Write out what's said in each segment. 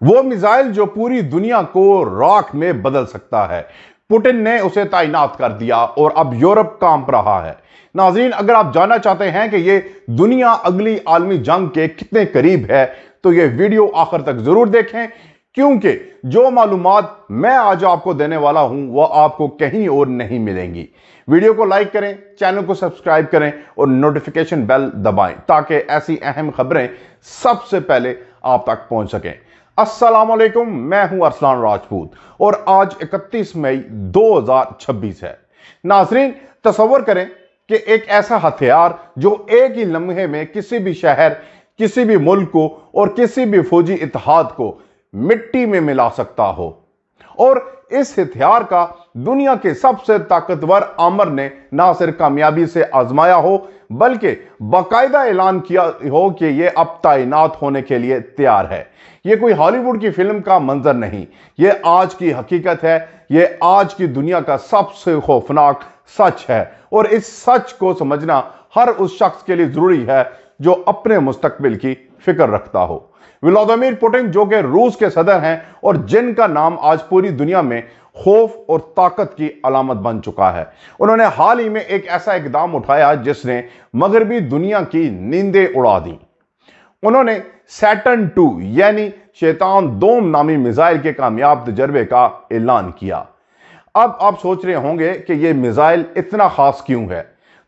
وہ میزائل جو پوری دنیا کو راکھ میں بدل سکتا ہے، پوٹن نے اسے تعینات کر دیا اور اب یورپ کانپ رہا ہے۔ ناظرین، اگر آپ جاننا چاہتے ہیں کہ یہ دنیا اگلی عالمی جنگ کے کتنے قریب ہے تو یہ ویڈیو آخر تک ضرور دیکھیں، کیونکہ جو معلومات میں آج آپ کو دینے والا ہوں وہ آپ کو کہیں اور نہیں ملیں گی۔ ویڈیو کو لائک کریں، چینل کو سبسکرائب کریں اور نوٹیفیکیشن بیل دبائیں تاکہ ایسی اہم خبریں سب سے پہلے آپ تک پہنچ سکیں۔ السلام علیکم، میں ہوں ارسلان راجپوت اور آج 31 مئی 2026 ہے۔ ناظرین، تصور کریں کہ ایک ایسا ہتھیار جو ایک ہی لمحے میں کسی بھی شہر، کسی بھی ملک کو اور کسی بھی فوجی اتحاد کو مٹی میں ملا سکتا ہو، اور اس ہتھیار کا دنیا کے سب سے طاقتور آمر نے نہ صرف کامیابی سے آزمایا ہو بلکہ باقاعدہ اعلان کیا ہو کہ یہ اب تعینات ہونے کے لیے تیار ہے۔ یہ کوئی ہالی ووڈ کی فلم کا منظر نہیں، یہ آج کی حقیقت ہے، یہ آج کی دنیا کا سب سے خوفناک سچ ہے، اور اس سچ کو سمجھنا ہر اس شخص کے لیے ضروری ہے جو اپنے مستقبل کی فکر رکھتا ہو۔ ولادیمیر پوٹن، جو کہ روس کے صدر ہیں اور جن کا نام آج پوری دنیا میں خوف اور طاقت کی علامت بن چکا ہے، انہوں نے حال ہی میں ایک ایسا اقدام اٹھایا جس نے مغربی دنیا کی نیندیں اڑا دیں۔ انہوں نے سیٹرن 2 یعنی شیطان دوم نامی میزائل کے کامیاب تجربے کا اعلان کیا۔ اب آپ سوچ رہے ہوں گے کہ یہ میزائل اتنا خاص کیوں ہے؟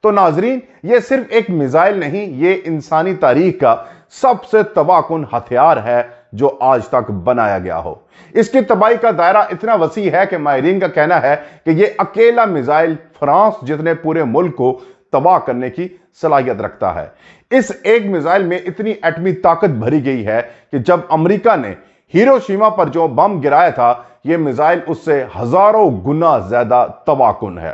تو ناظرین، یہ صرف ایک میزائل نہیں، یہ انسانی تاریخ کا سب سے تباہ کن ہتھیار ہے جو آج تک بنایا گیا ہو۔ اس کی تباہی کا دائرہ اتنا وسیع ہے کہ ماہرین کا کہنا ہے کہ یہ اکیلا میزائل فرانس جتنے پورے ملک کو تباہ کرنے کی صلاحیت رکھتا ہے۔ اس ایک میزائل میں اتنی ایٹمی طاقت بھری گئی ہے کہ جب امریکہ نے ہیروشیما پر جو بم گرایا تھا، یہ میزائل اس سے ہزاروں گنا زیادہ تباہ کن ہے۔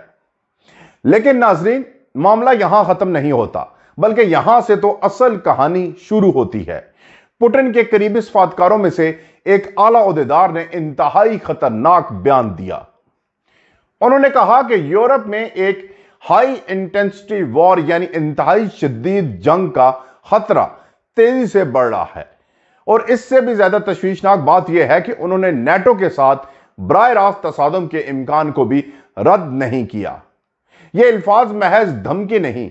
لیکن ناظرین، معاملہ یہاں ختم نہیں ہوتا، بلکہ یہاں سے تو اصل کہانی شروع ہوتی ہے۔ پوٹن کے قریبی سفارتکاروں میں سے ایک اعلیٰ عہدیدار نے انتہائی خطرناک بیان دیا۔ انہوں نے کہا کہ یورپ میں ایک ہائی انٹینسٹی وار یعنی انتہائی شدید جنگ کا خطرہ تیزی سے بڑھ رہا ہے، اور اس سے بھی زیادہ تشویشناک بات یہ ہے کہ انہوں نے نیٹو کے ساتھ براہ راست تصادم کے امکان کو بھی رد نہیں کیا۔ یہ الفاظ محض دھمکی نہیں،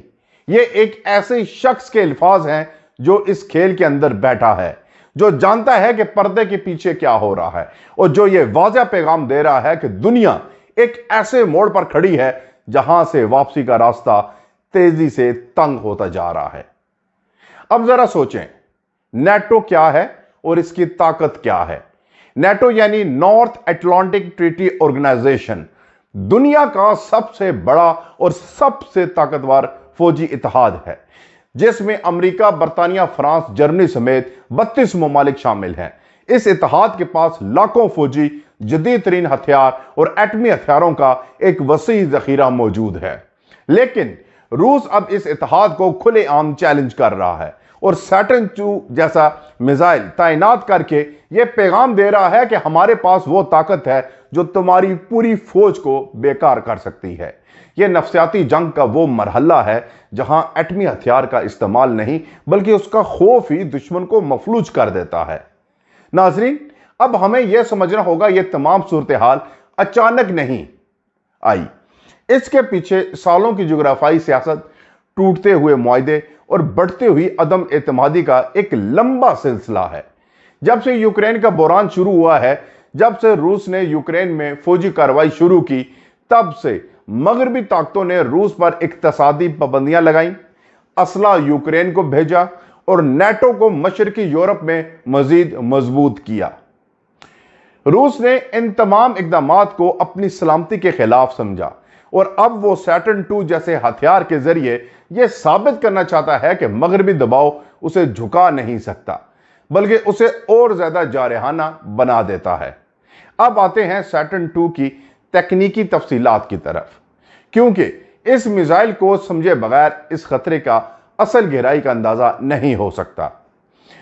یہ ایک ایسے شخص کے الفاظ ہیں جو اس کھیل کے اندر بیٹھا ہے، جو جانتا ہے کہ پردے کے پیچھے کیا ہو رہا ہے، اور جو یہ واضح پیغام دے رہا ہے کہ دنیا ایک ایسے موڑ پر کھڑی ہے جہاں سے واپسی کا راستہ تیزی سے تنگ ہوتا جا رہا ہے۔ اب ذرا سوچیں، نیٹو کیا ہے اور اس کی طاقت کیا ہے؟ نیٹو یعنی نارتھ اٹلانٹک ٹریٹی آرگنائزیشن دنیا کا سب سے بڑا اور سب سے طاقتور فوجی اتحاد ہے، جس میں امریکہ، برطانیہ، فرانس، جرمنی سمیت 32 ممالک شامل ہیں۔ اس اتحاد کے پاس لاکھوں فوجی، جدید ترین ہتھیار اور ایٹمی ہتھیاروں کا ایک وسیع ذخیرہ موجود ہے۔ لیکن روس اب اس اتحاد کو کھلے عام چیلنج کر رہا ہے اور سیٹرن 2 جیسا میزائل تعینات کر کے یہ پیغام دے رہا ہے کہ ہمارے پاس وہ طاقت ہے جو تمہاری پوری فوج کو بیکار کر سکتی ہے۔ یہ نفسیاتی جنگ کا وہ مرحلہ ہے جہاں ایٹمی ہتھیار کا استعمال نہیں بلکہ اس کا خوف ہی دشمن کو مفلوج کر دیتا ہے۔ ناظرین، اب ہمیں یہ سمجھنا ہوگا یہ تمام صورتحال اچانک نہیں آئی۔ اس کے پیچھے سالوں کی جغرافیائی سیاست، ٹوٹتے ہوئے معاہدے اور بڑھتی ہوئی عدم اعتمادی کا ایک لمبا سلسلہ ہے۔ جب سے یوکرین کا بحران شروع ہوا ہے، جب سے روس نے یوکرین میں فوجی کارروائی شروع کی، تب سے مغربی طاقتوں نے روس پر اقتصادی پابندیاں لگائیں، اسلحہ یوکرین کو بھیجا اور نیٹو کو مشرقی یورپ میں مزید مضبوط کیا۔ روس نے ان تمام اقدامات کو اپنی سلامتی کے خلاف سمجھا، اور اب وہ سیٹرن 2 جیسے ہتھیار کے ذریعے یہ ثابت کرنا چاہتا ہے کہ مغربی دباؤ اسے جھکا نہیں سکتا بلکہ اسے اور زیادہ جارحانہ بنا دیتا ہے۔ اب آتے ہیں سیٹرن 2 کی تکنیکی تفصیلات کی طرف، کیونکہ اس میزائل کو سمجھے بغیر اس خطرے کا اصل گہرائی کا اندازہ نہیں ہو سکتا۔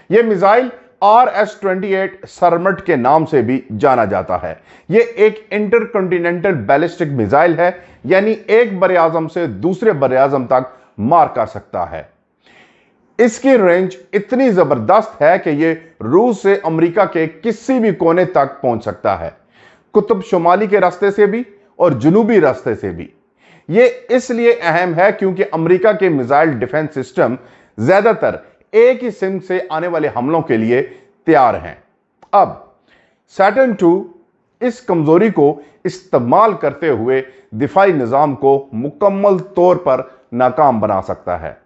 یہ میزائل RS-28 سرمٹ کے نام سے بھی جانا جاتا ہے۔ یہ ایک انٹر کنٹیننٹل بیلسٹک میزائل ہے، یعنی ایک بر اعظم سے دوسرے بر اعظم تک مار کر سکتا ہے۔ इसकी रेंज इतनी जबरदस्त है कि यह रूस से अमेरिका के किसी भी कोने तक पहुंच सकता है, कुतुब शुमाली के रास्ते से भी और जनूबी रास्ते से भी। यह इसलिए अहम है क्योंकि अमेरिका के मिसाइल डिफेंस सिस्टम ज्यादातर एक ही सिम से आने वाले हमलों के लिए तैयार हैं। अब सैटर्न II इस कमजोरी को इस्तेमाल करते हुए दिफाई निजाम को मुकम्मल तौर पर नाकाम बना सकता है।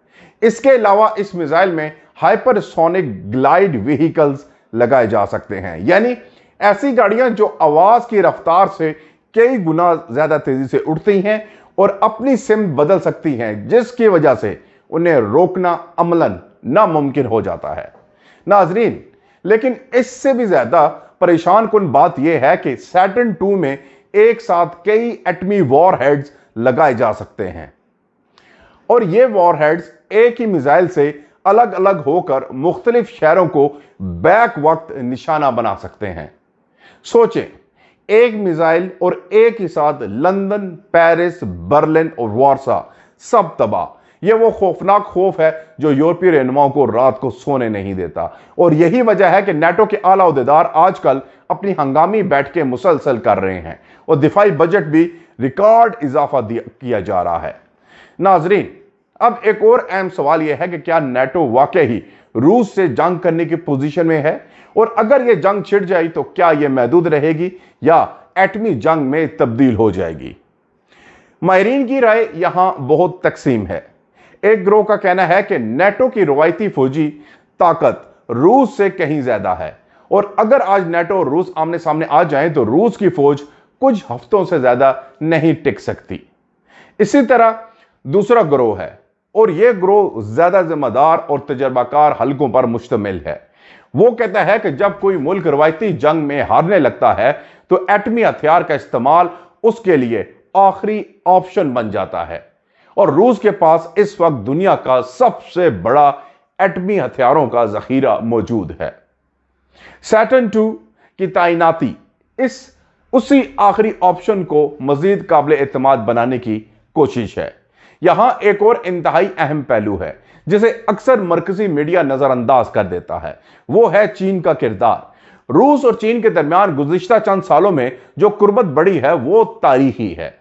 इसके अलावा इस मिसाइल में हाइपरसोनिक ग्लाइड व्हीकल्स लगाए जा सकते हैं, यानी ऐसी गाड़ियां जो आवाज की रफ्तार से कई गुना ज्यादा तेजी से उड़ती हैं और अपनी सिम बदल सकती हैं, जिसकी वजह से उन्हें रोकना अमलन नामुमकिन हो जाता है। नाजरीन, लेकिन इससे भी ज्यादा परेशान कुन बात यह है कि सैटर्न II में एक साथ कई एटमी वॉरहेड्स लगाए जा सकते हैं और ये वॉरहेड्स एक ही मिसाइल से अलग अलग होकर मुख्तलिफ शहरों को बैक वक्त निशाना बना सकते हैं। सोचें, एक मिसाइल और एक ही साथ लंदन, पेरिस, बर्लिन और वारसा सब तबाह। यह वो खौफनाक खौफ है जो यूरोपीय रहनुमाओं को रात को सोने नहीं देता और यही वजह है कि नेटो के आला ओहदेदार आजकल अपनी हंगामी बैठकें मुसलसल कर रहे हैं और दिफाई बजट भी रिकॉर्ड इजाफा किया जा रहा है। नाजरीन, अब एक और अहम सवाल यह है कि क्या नेटो वाकई ही रूस से जंग करने की पोजीशन में है, और अगर यह जंग छिड़ जाए तो क्या यह महदूद रहेगी या एटमी जंग में तब्दील हो जाएगी। माहिरीन की राय यहां बहुत तकसीम है। एक ग्रोह का कहना है कि नेटो की रवायती फौजी ताकत रूस से कहीं ज्यादा है और अगर आज नेटो और रूस आमने सामने आ जाएं तो रूस की फौज कुछ हफ्तों से ज्यादा नहीं टिक सकती। इसी तरह दूसरा ग्रोह है और यह ग्रोह ज्यादा जिम्मेदार और तजर्बाकार हलकों पर मुश्तमिल है। वो कहता है कि जब कोई मुल्क रवायती जंग में हारने लगता है तो एटमी हथियार का इस्तेमाल उसके लिए आखिरी ऑप्शन बन जाता है और रूस के पास इस वक्त दुनिया का सबसे बड़ा एटमी हथियारों का जखीरा मौजूद है। सैटर्न II की तैनाती उसी आखिरी ऑप्शन को मजीद काबिल एतमाद बनाने की कोशिश है। यहां एक और इंतहाई अहम पहलू है जिसे अक्सर मरकजी मीडिया नजरअंदाज कर देता है, वो है चीन का किरदार। रूस और चीन के दरमियान गुज़िश्ता चंद सालों में जो कुर्बत बढ़ी है वो तारीखी है।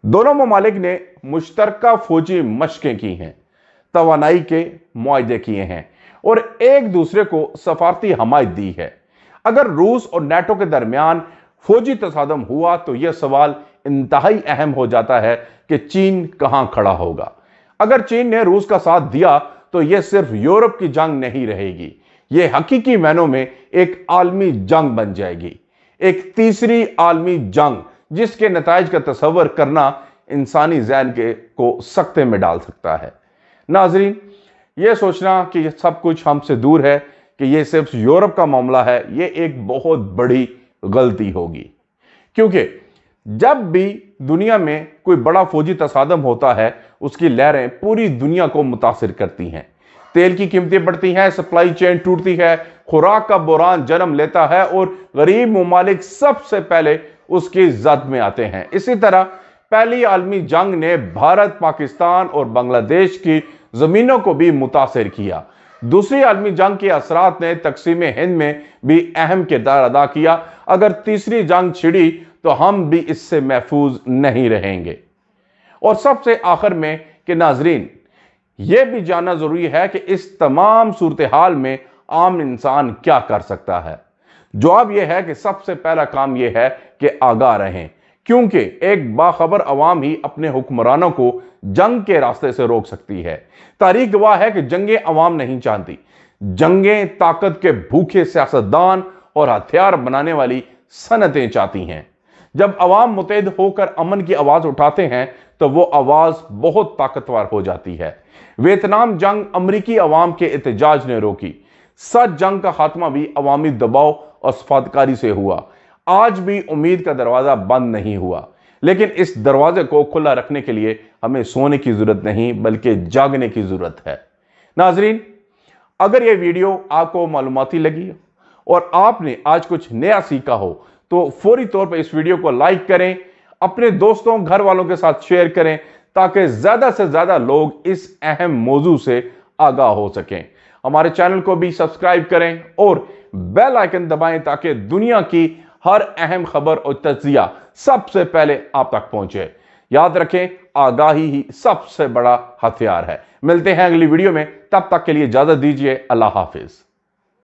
दोनों ममालिक ने मुश्तरका फौजी मशकें की हैं, तवानाई के मुआहदे किए हैं और एक दूसरे को सफारती हमायत दी है। अगर रूस और नेटो के दरमियान फौजी तसादम हुआ तो यह सवाल इंतहाई अहम हो जाता है कि चीन कहां खड़ा होगा। अगर चीन ने रूस का साथ दिया तो यह सिर्फ यूरोप की जंग नहीं रहेगी, यह हकीकी मायनों में एक आलमी जंग बन जाएगी, एक तीसरी आलमी जंग जिसके नताइज का तस्वर करना इंसानी ज़हन को सकते में डाल सकता है। नाजरीन, यह सोचना कि यह सब कुछ हमसे दूर है, कि यह सिर्फ यूरोप का मामला है, यह एक बहुत बड़ी गलती होगी, क्योंकि जब भी दुनिया में कोई बड़ा फौजी तसादम होता है उसकी लहरें पूरी दुनिया को मुतासिर करती हैं। तेल की कीमतें बढ़ती हैं, सप्लाई चेन टूटती है, खुराक का बहरान जन्म लेता है और गरीब ममालिक सबसे पहले उसकी जद में आते हैं। इसी तरह पहली आलमी जंग ने भारत, पाकिस्तान और बांग्लादेश की जमीनों को भी मुतासिर किया। दूसरी आलमी जंग के असरात ने तकसीम हिंद में भी अहम किरदार अदा किया। अगर तीसरी जंग छिड़ी तो हम भी इससे महफूज नहीं रहेंगे। और सबसे आखिर में कि नाजरीन, यह भी जानना जरूरी है कि इस तमाम सूरत हाल में आम इंसान क्या कर सकता है। जवाब यह है कि सबसे पहला काम यह है कि आगाह रहें, क्योंकि एक बाखबर अवाम ही अपने हुक्मरानों को जंग के रास्ते से रोक सकती है। तारीख गवाह है कि जंगें अवाम नहीं चाहती, जंगें ताकत के भूखे सियासतदान और हथियार बनाने वाली सनतें चाहती हैं। जब अवाम मुत्तहिद होकर अमन की आवाज उठाते हैं तो वो आवाज बहुत ताकतवर हो जाती है। वियतनाम जंग अमरीकी अवाम के एहतजाज ने रोकी। सच जंग का खात्मा भी अवामी दबाव और सफारतकारी से हुआ। आज भी उम्मीद का दरवाजा बंद नहीं हुआ, लेकिन इस दरवाजे को खुला रखने के लिए हमें सोने की जरूरत नहीं बल्कि जागने की जरूरत है। नाजरीन, अगर यह वीडियो आपको मालूमाती लगी और आपने आज कुछ नया सीखा हो तो फौरी तौर पर इस वीडियो को लाइक करें, अपने दोस्तों घर वालों के साथ शेयर करें ताकि ज्यादा से ज्यादा लोग इस अहम मौजू से आगाह हो सकें। हमारे चैनल को भी सब्सक्राइब करें और बेल आइकन दबाएं ताकि दुनिया की हर अहम खबर और तज्जिया सबसे पहले आप तक पहुंचे। याद रखें, आगाही ही सबसे बड़ा हथियार है। मिलते हैं अगली वीडियो में, तब तक के लिए इजाजत दीजिए। अल्लाह हाफिज।